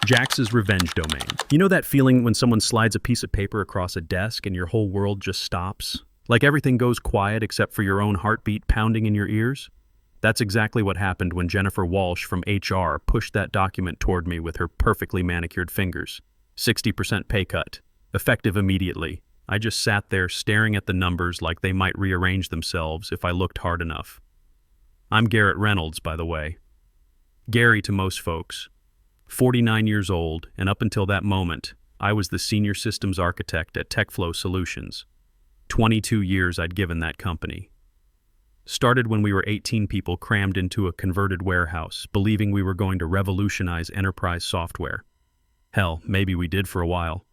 Jax's revenge domain. You know that feeling when someone slides a piece of paper across a desk and your whole world just stops? Like everything goes quiet except for your own heartbeat pounding in your ears? That's exactly what happened when Jennifer Walsh from HR pushed that document toward me with her perfectly manicured fingers. 60% pay cut. Effective immediately. I just sat there staring at the numbers like they might rearrange themselves if I looked hard enough. I'm Garrett Reynolds, by the way. Gary to most folks. 49 years old, and up until that moment, I was the senior systems architect at TechFlow Solutions. 22 years I'd given that company. Started when we were 18 people crammed into a converted warehouse, believing we were going to revolutionize enterprise software. Hell, maybe we did for a while.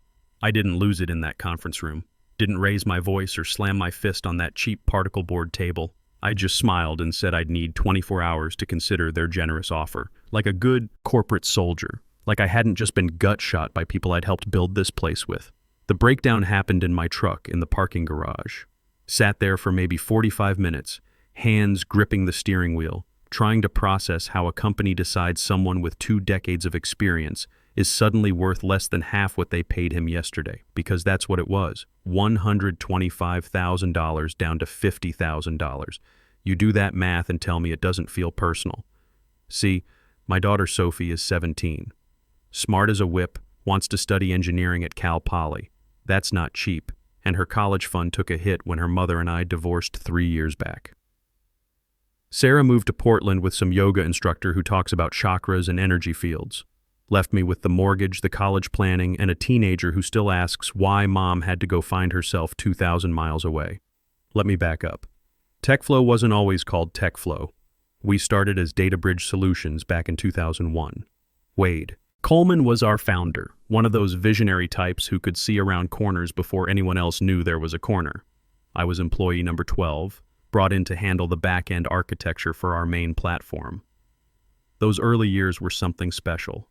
I didn't lose it in that conference room. Didn't raise my voice or slam my fist on that cheap particle board table. I just smiled and said I'd need 24 hours to consider their generous offer. Like a good corporate soldier. Like I hadn't just been gut shot by people I'd helped build this place with. The breakdown happened in my truck in the parking garage. Sat there for maybe 45 minutes, hands gripping the steering wheel, trying to process how a company decides someone with 2 decades of experience is suddenly worth less than half what they paid him yesterday, because that's what it was. $125,000 down to $50,000. You do that math and tell me it doesn't feel personal. See, my daughter Sophie is 17. Smart as a whip, wants to study engineering at Cal Poly. That's not cheap, and her college fund took a hit when her mother and I divorced 3 years back. Sarah moved to Portland with some yoga instructor who talks about chakras and energy fields. Left me with the mortgage, the college planning, and a teenager who still asks why mom had to go find herself 2,000 miles away. Let me back up. TechFlow wasn't always called TechFlow. We started as DataBridge Solutions back in 2001. Wade Coleman was our founder, one of those visionary types who could see around corners before anyone else knew there was a corner. I was employee number 12, brought in to handle the back-end architecture for our main platform. Those early years were something special.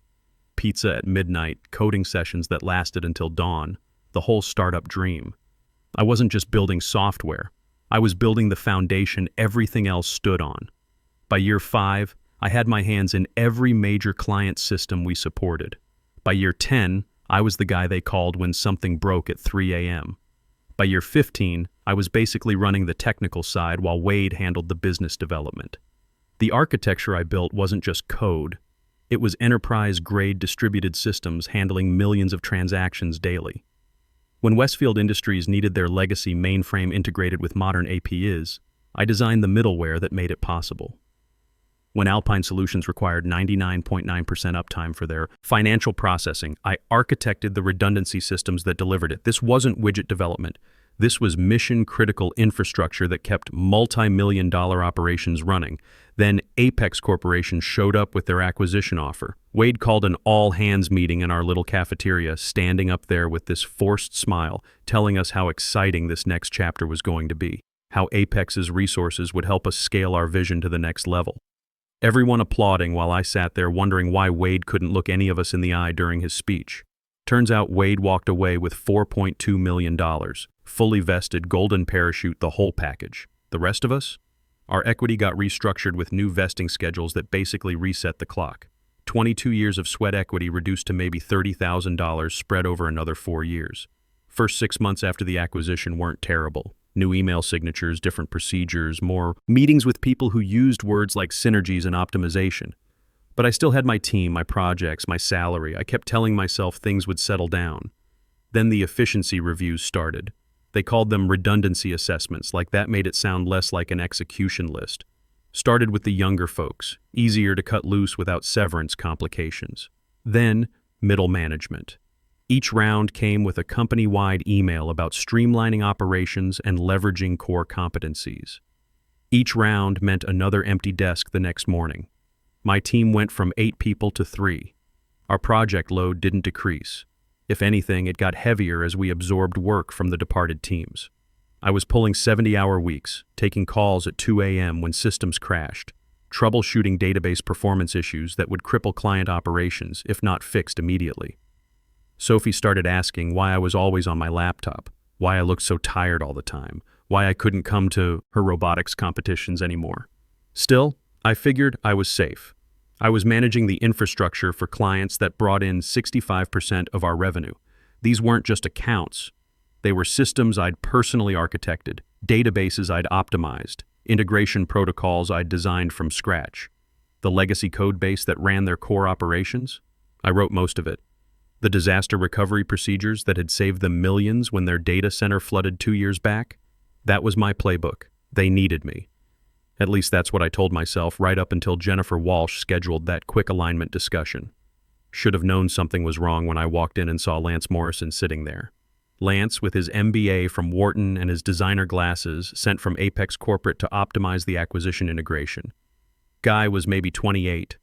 Pizza at midnight, coding sessions that lasted until dawn, the whole startup dream. I wasn't just building software. I was building the foundation everything else stood on. By year 5, I had my hands in every major client system we supported. By year 10, I was the guy they called when something broke at 3 a.m. By year 15, I was basically running the technical side while Wade handled the business development. The architecture I built wasn't just code. It was enterprise-grade distributed systems handling millions of transactions daily. When Westfield Industries needed their legacy mainframe integrated with modern APIs, I designed the middleware that made it possible. When Alpine Solutions required 99.9% uptime for their financial processing, I architected the redundancy systems that delivered it. This wasn't widget development. This was mission-critical infrastructure that kept multi-million-dollar operations running. Then Apex Corporation showed up with their acquisition offer. Wade called an all-hands meeting in our little cafeteria, standing up there with this forced smile, telling us how exciting this next chapter was going to be, how Apex's resources would help us scale our vision to the next level. Everyone applauding while I sat there wondering why Wade couldn't look any of us in the eye during his speech. Turns out Wade walked away with $4.2 million, fully vested, golden parachute, the whole package. The rest of us? Our equity got restructured with new vesting schedules that basically reset the clock. 22 years of sweat equity reduced to maybe $30,000 spread over another 4 years. First 6 months after the acquisition weren't terrible. New email signatures, different procedures, more meetings with people who used words like synergies and optimization. But I still had my team, my projects, my salary. I kept telling myself things would settle down. Then the efficiency reviews started. They called them redundancy assessments, like that made it sound less like an execution list. Started with the younger folks, easier to cut loose without severance complications. Then, middle management. Each round came with a company-wide email about streamlining operations and leveraging core competencies. Each round meant another empty desk the next morning. My team went from 8 people to 3. Our project load didn't decrease. If anything, it got heavier as we absorbed work from the departed teams. I was pulling 70-hour weeks, taking calls at 2 a.m. when systems crashed, troubleshooting database performance issues that would cripple client operations if not fixed immediately. Sophie started asking why I was always on my laptop, why I looked so tired all the time, why I couldn't come to her robotics competitions anymore. Still, I figured I was safe. I was managing the infrastructure for clients that brought in 65% of our revenue. These weren't just accounts. They were systems I'd personally architected, databases I'd optimized, integration protocols I'd designed from scratch. The legacy code base that ran their core operations? I wrote most of it. The disaster recovery procedures that had saved them millions when their data center flooded 2 years back? That was my playbook. They needed me. At least that's what I told myself right up until Jennifer Walsh scheduled that quick alignment discussion. Should have known something was wrong when I walked in and saw Lance Morrison sitting there. Lance, with his MBA from Wharton and his designer glasses, sent from Apex Corporate to optimize the acquisition integration. Guy was maybe 28.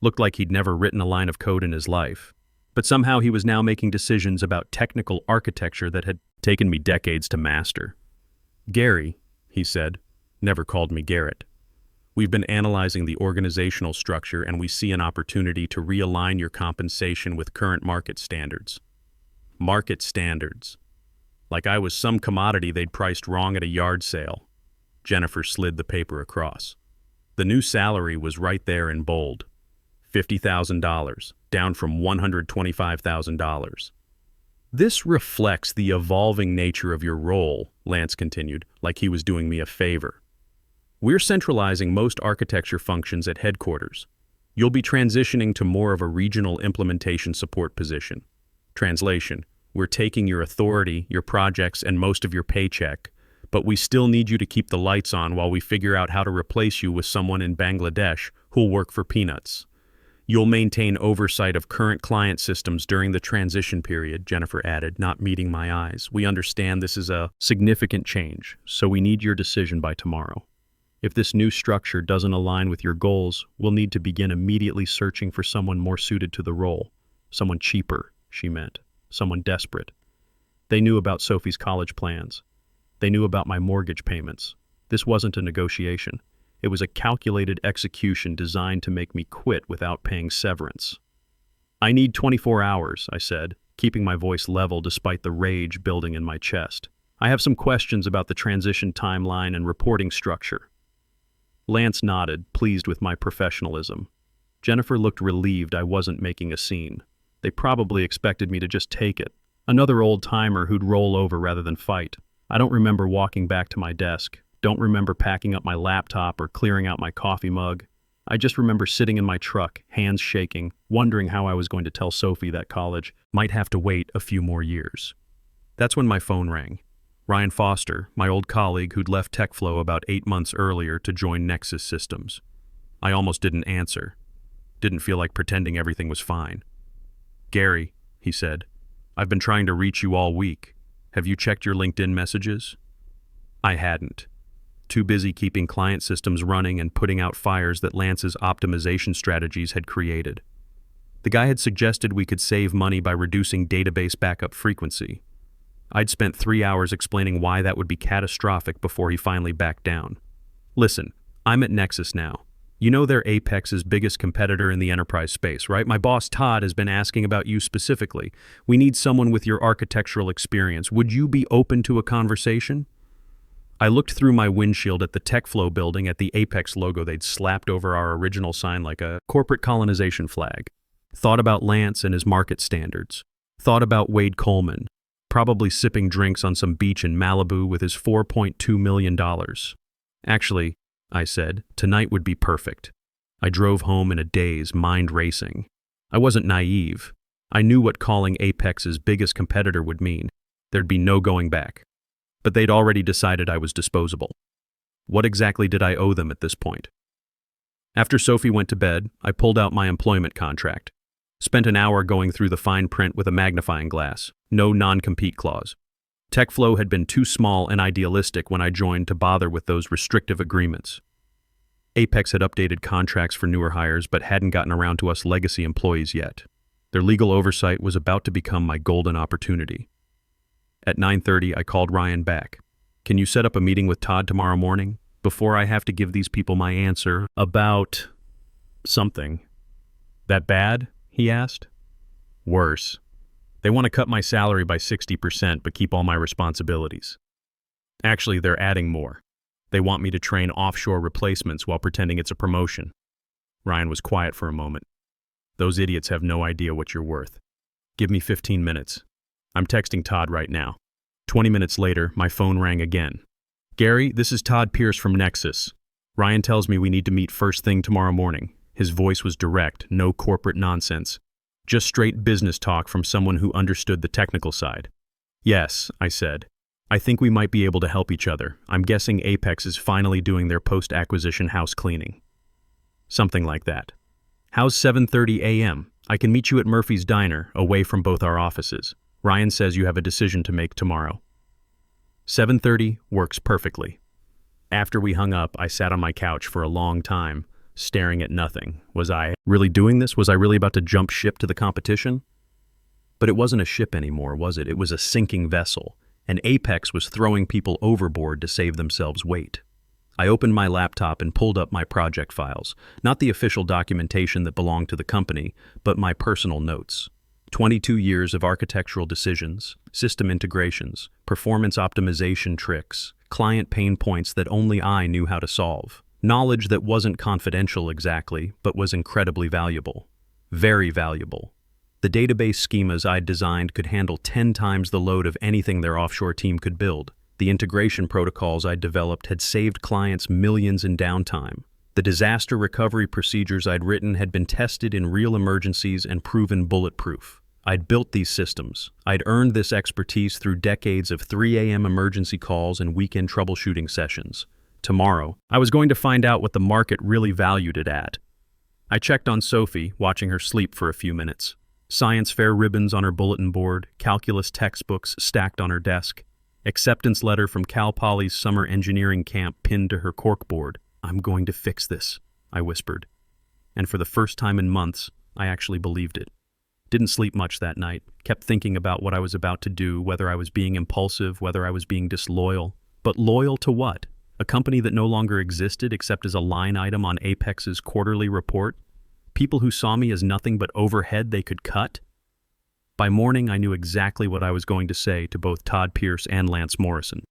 Looked like he'd never written a line of code in his life. But somehow he was now making decisions about technical architecture that had taken me decades to master. "Gary," he said, never called me Garrett. "We've been analyzing the organizational structure and we see an opportunity to realign your compensation with current market standards." Market standards. Like I was some commodity they'd priced wrong at a yard sale. Jennifer slid the paper across. The new salary was right there in bold. $50,000, down from $125,000. "This reflects the evolving nature of your role," Lance continued, like he was doing me a favor. "We're centralizing most architecture functions at headquarters. You'll be transitioning to more of a regional implementation support position. Translation: we're taking your authority, your projects, and most of your paycheck, but we still need you to keep the lights on while we figure out how to replace you with someone in Bangladesh who'll work for peanuts. You'll maintain oversight of current client systems during the transition period," Jennifer added, not meeting my eyes. "We understand this is a significant change, so we need your decision by tomorrow. If this new structure doesn't align with your goals, we'll need to begin immediately searching for someone more suited to the role. Someone cheaper," she meant. Someone desperate. They knew about Sophie's college plans. They knew about my mortgage payments. This wasn't a negotiation. It was a calculated execution designed to make me quit without paying severance. "I need 24 hours, I said, keeping my voice level despite the rage building in my chest. "I have some questions about the transition timeline and reporting structure." Lance nodded, pleased with my professionalism. Jennifer looked relieved I wasn't making a scene. They probably expected me to just take it. Another old-timer who'd roll over rather than fight. I don't remember walking back to my desk. Don't remember packing up my laptop or clearing out my coffee mug. I just remember sitting in my truck, hands shaking, wondering how I was going to tell Sophie that college might have to wait a few more years. That's when my phone rang. Ryan Foster, my old colleague who'd left TechFlow about 8 months earlier to join Nexus Systems. I almost didn't answer. Didn't feel like pretending everything was fine. "Gary," he said, "I've been trying to reach you all week. Have you checked your LinkedIn messages?" I hadn't. Too busy keeping client systems running and putting out fires that Lance's optimization strategies had created. The guy had suggested we could save money by reducing database backup frequency. I'd spent 3 hours explaining why that would be catastrophic before he finally backed down. "Listen, I'm at Nexus now. You know they're Apex's biggest competitor in the enterprise space, right? My boss Todd has been asking about you specifically. We need someone with your architectural experience. Would you be open to a conversation?" I looked through my windshield at the TechFlow building at the Apex logo they'd slapped over our original sign like a corporate colonization flag. Thought about Lance and his market standards. Thought about Wade Coleman, probably sipping drinks on some beach in Malibu with his $4.2 million. "Actually," I said, "tonight would be perfect." I drove home in a daze, mind racing. I wasn't naive. I knew what calling Apex's biggest competitor would mean. There'd be no going back. But they'd already decided I was disposable. What exactly did I owe them at this point? After Sophie went to bed, I pulled out my employment contract. Spent an hour going through the fine print with a magnifying glass. No non-compete clause. TechFlow had been too small and idealistic when I joined to bother with those restrictive agreements. Apex had updated contracts for newer hires but hadn't gotten around to us legacy employees yet. Their legal oversight was about to become my golden opportunity. At 9:30, I called Ryan back. "Can you set up a meeting with Todd tomorrow morning? Before I have to give these people my answer about something." "That bad?" he asked. "Worse. They want to cut my salary by 60% but keep all my responsibilities. Actually, they're adding more. They want me to train offshore replacements while pretending it's a promotion. Ryan was quiet for a moment. Those idiots have no idea what you're worth. Give me 15 minutes. I'm texting Todd right now. 20 minutes later, my phone rang again. Gary, this is Todd Pierce from Nexus. Ryan tells me we need to meet first thing tomorrow morning. His voice was direct, no corporate nonsense. Just straight business talk from someone who understood the technical side. Yes, I said. I think we might be able to help each other. I'm guessing Apex is finally doing their post-acquisition house cleaning. Something like that. How's 7:30 a.m.? I can meet you at Murphy's Diner, away from both our offices. Ryan says you have a decision to make tomorrow. 7:30 works perfectly. After we hung up, I sat on my couch for a long time, staring at nothing. Was I really doing this? Was I really about to jump ship to the competition? But it wasn't a ship anymore, was it? It was a sinking vessel, and Apex was throwing people overboard to save themselves weight. I opened my laptop and pulled up my project files, not the official documentation that belonged to the company, but my personal notes. 22 years of architectural decisions, system integrations, performance optimization tricks, client pain points that only I knew how to solve. Knowledge that wasn't confidential exactly, but was incredibly valuable. Very valuable. The database schemas I'd designed could handle 10 times the load of anything their offshore team could build. The integration protocols I'd developed had saved clients millions in downtime. The disaster recovery procedures I'd written had been tested in real emergencies and proven bulletproof. I'd built these systems. I'd earned this expertise through decades of 3 a.m. emergency calls and weekend troubleshooting sessions. Tomorrow, I was going to find out what the market really valued it at. I checked on Sophie, watching her sleep for a few minutes. Science fair ribbons on her bulletin board, calculus textbooks stacked on her desk, acceptance letter from Cal Poly's summer engineering camp pinned to her corkboard. I'm going to fix this, I whispered. And for the first time in months, I actually believed it. Didn't sleep much that night, kept thinking about what I was about to do, whether I was being impulsive, whether I was being disloyal. But loyal to what? A company that no longer existed except as a line item on Apex's quarterly report? People who saw me as nothing but overhead they could cut? By morning, I knew exactly what I was going to say to both Todd Pierce and Lance Morrison.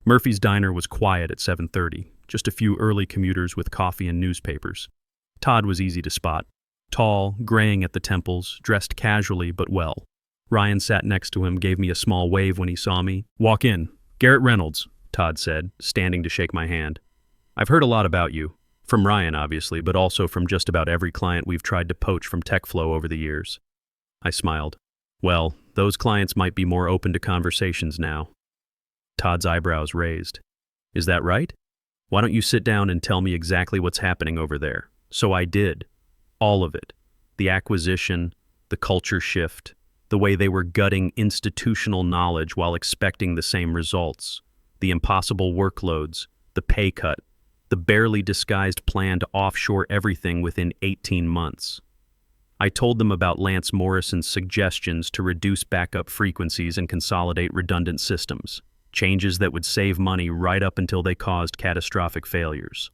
Murphy's Diner was quiet at 7:30, just a few early commuters with coffee and newspapers. Todd was easy to spot. Tall, graying at the temples, dressed casually but well. Ryan sat next to him, gave me a small wave when he saw me. Walk in. Garrett Reynolds, Todd said, standing to shake my hand. I've heard a lot about you. From Ryan, obviously, but also from just about every client we've tried to poach from TechFlow over the years. I smiled. Well, those clients might be more open to conversations now. Todd's eyebrows raised. Is that right? Why don't you sit down and tell me exactly what's happening over there? So I did. All of it. The acquisition, the culture shift, the way they were gutting institutional knowledge while expecting the same results, the impossible workloads, the pay cut, the barely disguised plan to offshore everything within 18 months. I told them about Lance Morrison's suggestions to reduce backup frequencies and consolidate redundant systems, changes that would save money right up until they caused catastrophic failures.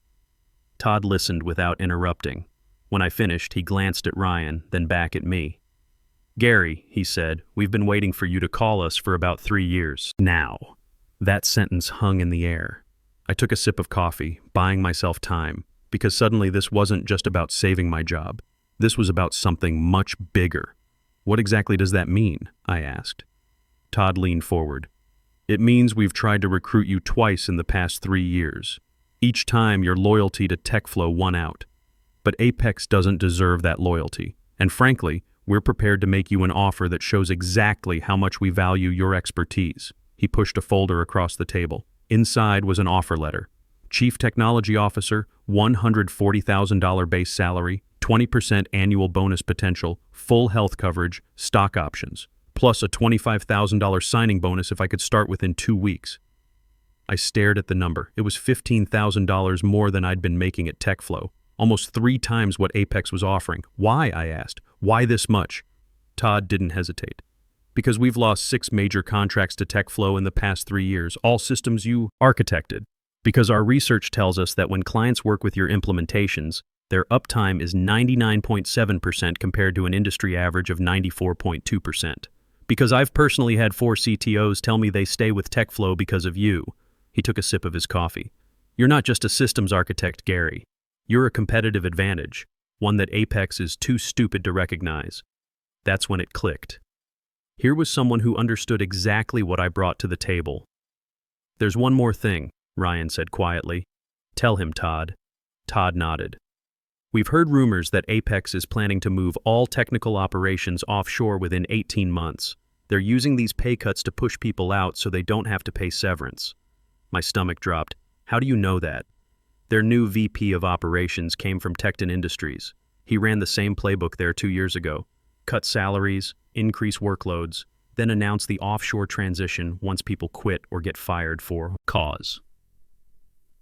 Todd listened without interrupting. When I finished, he glanced at Ryan, then back at me. Gary, he said, we've been waiting for you to call us for about 3 years. Now. That sentence hung in the air. I took a sip of coffee, buying myself time, because suddenly this wasn't just about saving my job. This was about something much bigger. What exactly does that mean? I asked. Todd leaned forward. It means we've tried to recruit you twice in the past 3 years. Each time your loyalty to TechFlow won out. But Apex doesn't deserve that loyalty. And frankly, we're prepared to make you an offer that shows exactly how much we value your expertise. He pushed a folder across the table. Inside was an offer letter. Chief Technology Officer, $140,000 base salary, 20% annual bonus potential, full health coverage, stock options, plus a $25,000 signing bonus if I could start within 2 weeks. I stared at the number. It was $15,000 more than I'd been making at TechFlow. Almost 3 times what Apex was offering. Why, I asked. Why this much? Todd didn't hesitate. Because we've lost 6 major contracts to TechFlow in the past 3 years, all systems you architected. Because our research tells us that when clients work with your implementations, their uptime is 99.7% compared to an industry average of 94.2%. Because I've personally had 4 CTOs tell me they stay with TechFlow because of you. He took a sip of his coffee. You're not just a systems architect, Gary. You're a competitive advantage. one that Apex is too stupid to recognize. That's when it clicked. Here was someone who understood exactly what I brought to the table. "There's one more thing," Ryan said quietly. "Tell him, Todd." Todd nodded. "We've heard rumors that Apex is planning to move all technical operations offshore within 18 months. They're using these pay cuts to push people out so they don't have to pay severance." My stomach dropped. "How do you know that?" "Their new VP of operations came from Tecton Industries. He ran the same playbook there 2 years ago. Cut salaries, increase workloads, then announce the offshore transition once people quit or get fired for cause.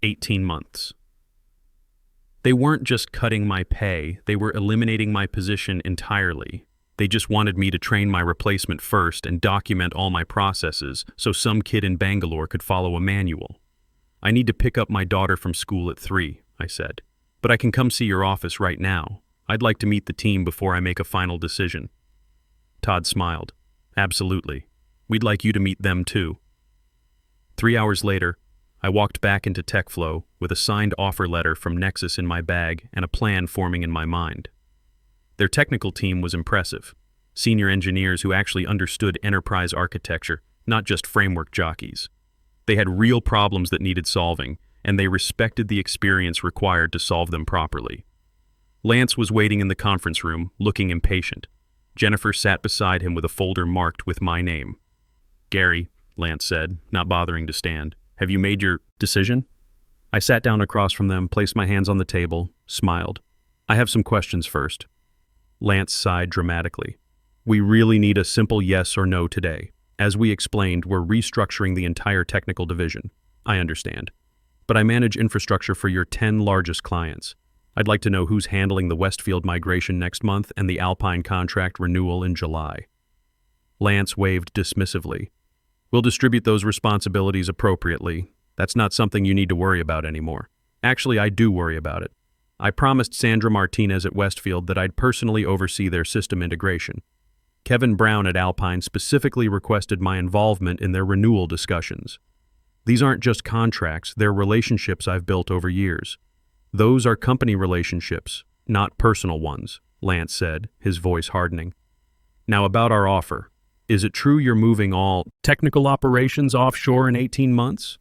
18 months. They weren't just cutting my pay, they were eliminating my position entirely. They just wanted me to train my replacement first and document all my processes so some kid in Bangalore could follow a manual. "I need to pick up my daughter from school at 3, I said. "But I can come see your office right now. I'd like to meet the team before I make a final decision." Todd smiled. "Absolutely. We'd like you to meet them too." 3 hours later, I walked back into TechFlow with a signed offer letter from Nexus in my bag and a plan forming in my mind. Their technical team was impressive. Senior engineers who actually understood enterprise architecture, not just framework jockeys. They had real problems that needed solving, and they respected the experience required to solve them properly. Lance was waiting in the conference room, looking impatient. Jennifer sat beside him with a folder marked with my name. "Gary," Lance said, not bothering to stand, "have you made your decision?" I sat down across from them, placed my hands on the table, smiled. "I have some questions first." Lance sighed dramatically. "We really need a simple yes or no today. As we explained, we're restructuring the entire technical division. I understand. But I manage infrastructure for your 10 largest clients. I'd like to know who's handling the Westfield migration next month and the Alpine contract renewal in July." Lance waved dismissively. "We'll distribute those responsibilities appropriately. That's not something you need to worry about anymore. Actually, I do worry about it. I promised Sandra Martinez at Westfield that I'd personally oversee their system integration. Kevin Brown at Alpine specifically requested my involvement in their renewal discussions. These aren't just contracts, they're relationships I've built over years. Those are company relationships, not personal ones," Lance said, his voice hardening. "Now about our offer. Is it true you're moving all technical operations offshore in 18 months?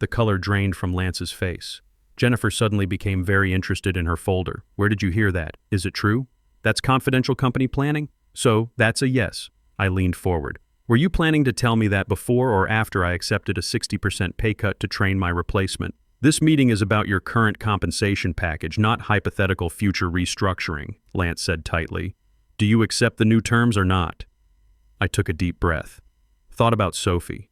The color drained from Lance's face. Jennifer suddenly became very interested in her folder. "Where did you hear that? Is it true? That's confidential company planning? So, that's a yes." I leaned forward. "Were you planning to tell me that before or after I accepted a 60% pay cut to train my replacement? This meeting is about your current compensation package, not hypothetical future restructuring," Lance said tightly. "Do you accept the new terms or not?" I took a deep breath. Thought about Sophie.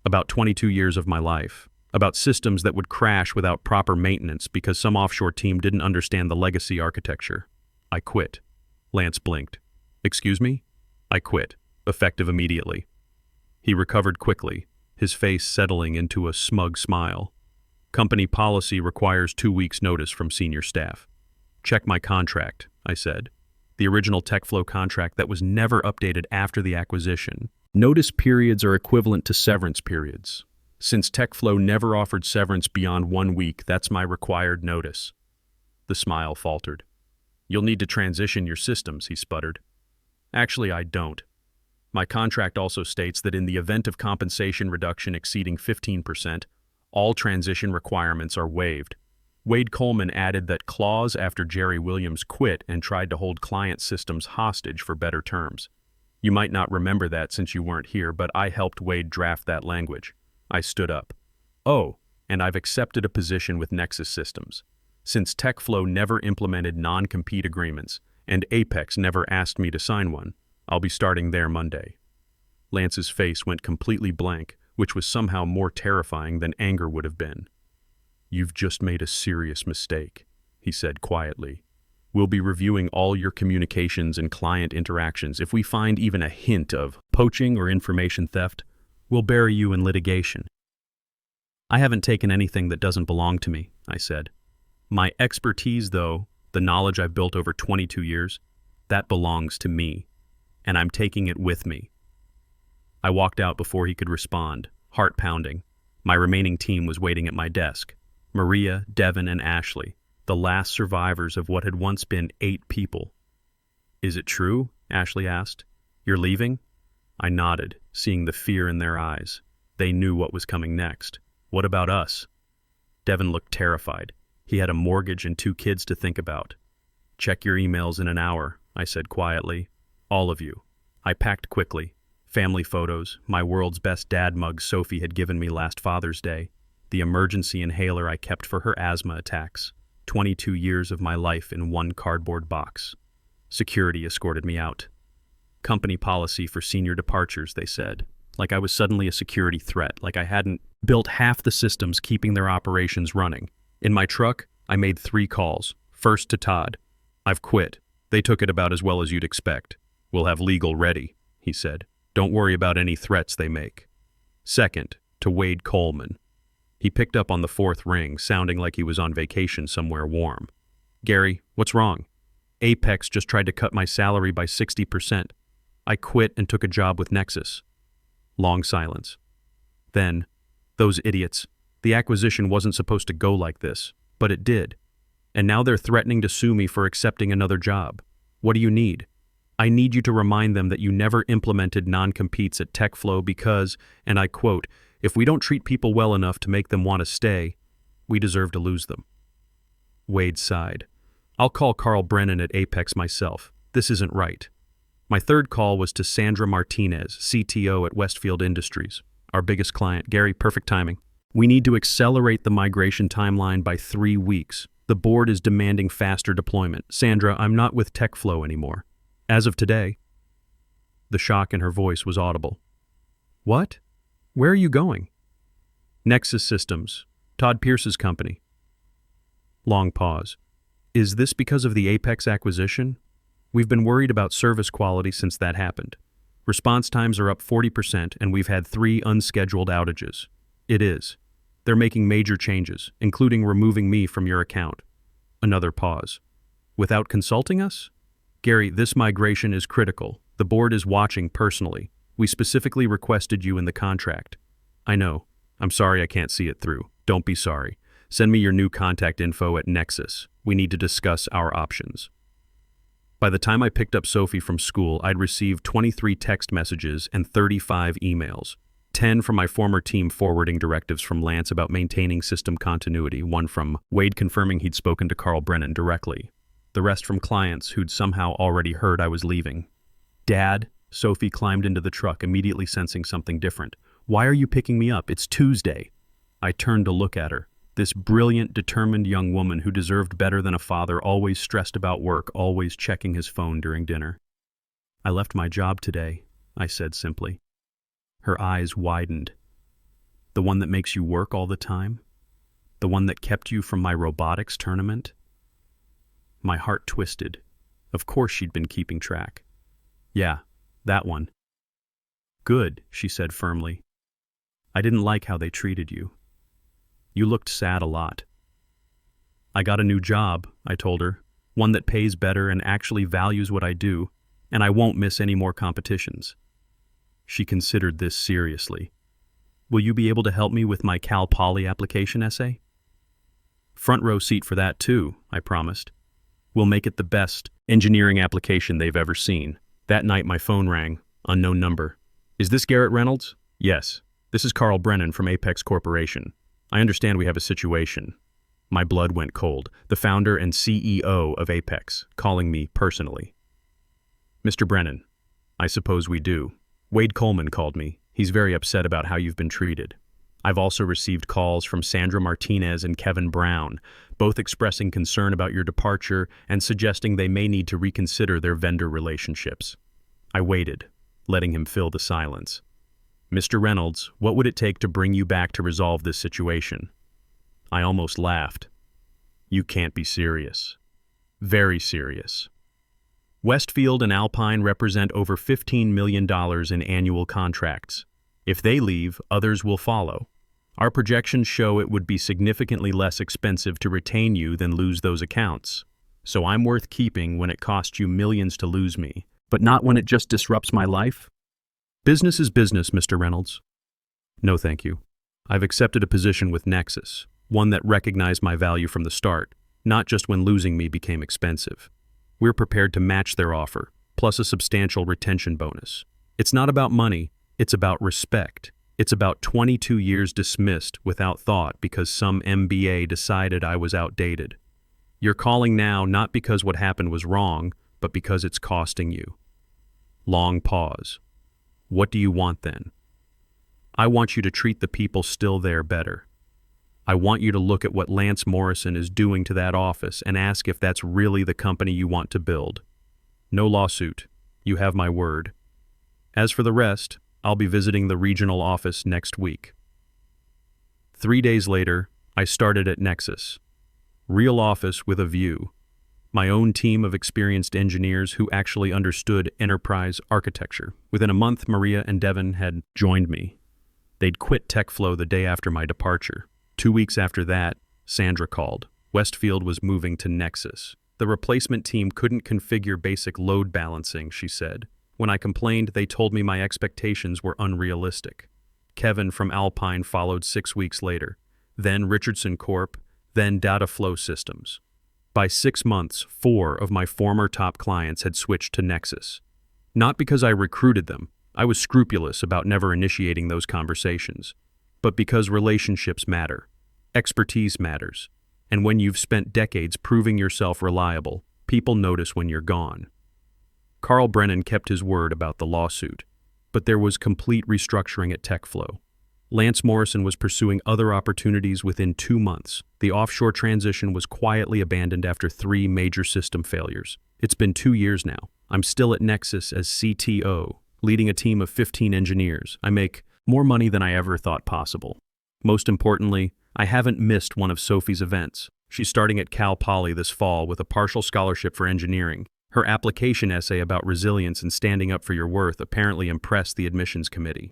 About 22 years of my life. About systems that would crash without proper maintenance because some offshore team didn't understand the legacy architecture. I quit. Lance blinked. "Excuse me?" I quit, effective immediately. He recovered quickly, his face settling into a smug smile. "Company policy requires 2 weeks' notice from senior staff." "Check my contract," I said. The original TechFlow contract that was never updated after the acquisition. Notice periods are equivalent to severance periods. Since TechFlow never offered severance beyond 1 week, that's my required notice. The smile faltered. "You'll need to transition your systems," he sputtered. "Actually, I don't. My contract also states that in the event of compensation reduction exceeding 15%, all transition requirements are waived." Wade Coleman added that clause after Jerry Williams quit and tried to hold client systems hostage for better terms. You might not remember that since you weren't here, but I helped Wade draft that language. I stood up. "Oh, and I've accepted a position with Nexus Systems. Since TechFlow never implemented non-compete agreements, and Apex never asked me to sign one, I'll be starting there Monday." Lance's face went completely blank, which was somehow more terrifying than anger would have been. "You've just made a serious mistake," he said quietly. "We'll be reviewing all your communications and client interactions. If we find even a hint of poaching or information theft, we'll bury you in litigation." "I haven't taken anything that doesn't belong to me," I said. "My expertise, though, the knowledge I've built over 22 years, that belongs to me, and I'm taking it with me." I walked out before he could respond, heart pounding. My remaining team was waiting at my desk. Maria, Devin, and Ashley. the last survivors of what had once been 8 people. "Is it true?" Ashley asked. "You're leaving?" I nodded, seeing the fear in their eyes. They knew what was coming next. "What about us?" Devin looked terrified. He had a mortgage and 2 kids to think about. "Check your emails in an hour," I said quietly. "All of you." I packed quickly. Family photos, my world's best dad mug Sophie had given me last Father's Day, the emergency inhaler I kept for her asthma attacks, 22 years of my life in one cardboard box. Security escorted me out. "Company policy for senior departures," they said, like I was suddenly a security threat, like I hadn't built half the systems keeping their operations running. In my truck, I made 3 calls. First to Todd. "I've quit. They took it about as well as you'd expect. We'll have legal ready," he said. "Don't worry about any threats they make." Second, to Wade Coleman. He picked up on the 4th ring, sounding like he was on vacation somewhere warm. "Gary, what's wrong?" "Apex just tried to cut my salary by 60%. I quit and took a job with Nexus." Long silence. Then, "Those idiots. The acquisition wasn't supposed to go like this, but it did. And now they're threatening to sue me for accepting another job. What do you need?" "I need you to remind them that you never implemented non-competes at TechFlow because, and I quote, if we don't treat people well enough to make them want to stay, we deserve to lose them." Wade sighed. "I'll call Carl Brennan at Apex myself. This isn't right." My third call was to Sandra Martinez, CTO at Westfield Industries, our biggest client. "Gary, perfect timing. We need to accelerate the migration timeline by 3 weeks. The board is demanding faster deployment. Sandra, I'm not with TechFlow anymore. As of today." The shock in her voice was audible. "What? Where are you going?" "Nexus Systems, Todd Pierce's company." Long pause. "Is this because of the Apex acquisition? We've been worried about service quality since that happened. Response times are up 40% and we've had 3 unscheduled outages." "It is. They're making major changes, including removing me from your account." Another pause. "Without consulting us?" "Gary, this migration is critical. The board is watching personally. We specifically requested you in the contract." "I know. I'm sorry I can't see it through." "Don't be sorry. Send me your new contact info at Nexus. We need to discuss our options." By the time I picked up Sophie from school, I'd received 23 text messages and 35 emails. 10 from my former team forwarding directives from Lance about maintaining system continuity, 1 from Wade confirming he'd spoken to Carl Brennan directly, the rest from clients who'd somehow already heard I was leaving. "Dad," Sophie climbed into the truck, immediately sensing something different. "Why are you picking me up? It's Tuesday." I turned to look at her. This brilliant, determined young woman who deserved better than a father, always stressed about work, always checking his phone during dinner. "I left my job today," I said simply. Her eyes widened. "The one that makes you work all the time? The one that kept you from my robotics tournament?" My heart twisted. Of course she'd been keeping track. "Yeah, that one." "Good," she said firmly. "I didn't like how they treated you. You looked sad a lot." "I got a new job," I told her, "one that pays better and actually values what I do, and I won't miss any more competitions." She considered this seriously. "Will you be able to help me with my Cal Poly application essay?" "Front row seat for that too," I promised. "We'll make it the best engineering application they've ever seen." That night my phone rang, unknown number. "Is this Garrett Reynolds?" "Yes. This is Carl Brennan from Apex Corporation. I understand we have a situation." My blood went cold. The founder and CEO of Apex, calling me personally. "Mr. Brennan, I suppose we do. Wade Coleman called me. He's very upset about how you've been treated. I've also received calls from Sandra Martinez and Kevin Brown, both expressing concern about your departure and suggesting they may need to reconsider their vendor relationships." I waited, letting him fill the silence. "Mr. Reynolds, what would it take to bring you back to resolve this situation?" I almost laughed. "You can't be serious." "Very serious. Westfield and Alpine represent over $15 million in annual contracts. If they leave, others will follow. Our projections show it would be significantly less expensive to retain you than lose those accounts. So I'm worth keeping when it costs you millions to lose me, but not when it just disrupts my life. Business is business, Mr. Reynolds." "No, thank you. I've accepted a position with Nexus, one that recognized my value from the start. not just when losing me became expensive. We're prepared to match their offer, plus a substantial retention bonus. It's not about money, it's about respect. It's about 22 years dismissed without thought because some MBA decided I was outdated. You're calling now not because what happened was wrong, but because it's costing you. Long pause. What do you want then? I want you to treat the people still there better. I want you to look at what Lance Morrison is doing to that office and ask if that's really the company you want to build. No lawsuit. You have my word. As for the rest, I'll be visiting the regional office next week. 3 days later, I started at Nexus. Real office with a view. My own team of experienced engineers who actually understood enterprise architecture. Within a month, Maria and Devin had joined me. They'd quit TechFlow the day after my departure. 2 weeks after that, Sandra called. Westfield was moving to Nexus. The replacement team couldn't configure basic load balancing, she said. When I complained, they told me my expectations were unrealistic. Kevin from Alpine followed 6 weeks later, then Richardson Corp., then Dataflow Systems. By 6 months, 4 of my former top clients had switched to Nexus. Not because I recruited them, I was scrupulous about never initiating those conversations, but because relationships matter, expertise matters, and when you've spent decades proving yourself reliable, people notice when you're gone. Carl Brennan kept his word about the lawsuit, but there was complete restructuring at TechFlow. Lance Morrison was pursuing other opportunities within 2 months. The offshore transition was quietly abandoned after 3 major system failures. It's been 2 years now. I'm still at Nexus as CTO, leading a team of 15 engineers. I make more money than I ever thought possible. Most importantly, I haven't missed one of Sophie's events. She's starting at Cal Poly this fall with a partial scholarship for engineering. Her application essay about resilience and standing up for your worth apparently impressed the admissions committee.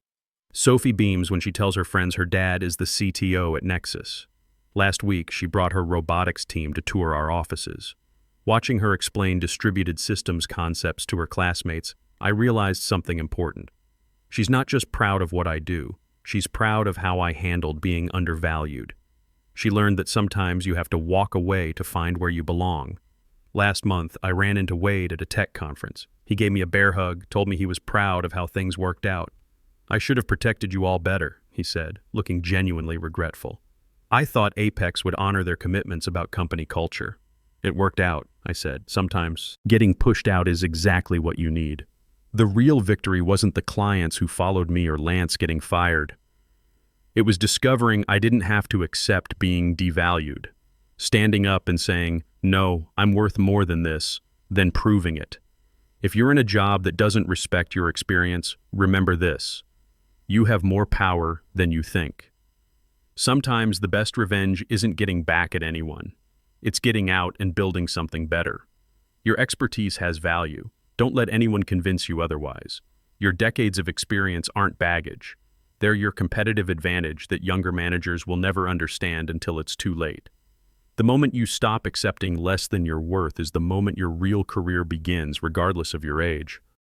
Sophie beams when she tells her friends her dad is the CTO at Nexus. Last week, she brought her robotics team to tour our offices. Watching her explain distributed systems concepts to her classmates, I realized something important. She's not just proud of what I do, she's proud of how I handled being undervalued. She learned that sometimes you have to walk away to find where you belong. Last month, I ran into Wade at a tech conference. He gave me a bear hug, told me he was proud of how things worked out. I should have protected you all better, he said, looking genuinely regretful. I thought Apex would honor their commitments about company culture. It worked out, I said. Sometimes getting pushed out is exactly what you need. The real victory wasn't the clients who followed me or Lance getting fired. It was discovering I didn't have to accept being devalued. Standing up and saying, no, I'm worth more than this, then proving it. If you're in a job that doesn't respect your experience, remember this. You have more power than you think. Sometimes the best revenge isn't getting back at anyone. It's getting out and building something better. Your expertise has value. Don't let anyone convince you otherwise. Your decades of experience aren't baggage. They're your competitive advantage that younger managers will never understand until it's too late. The moment you stop accepting less than your worth is the moment your real career begins, regardless of your age.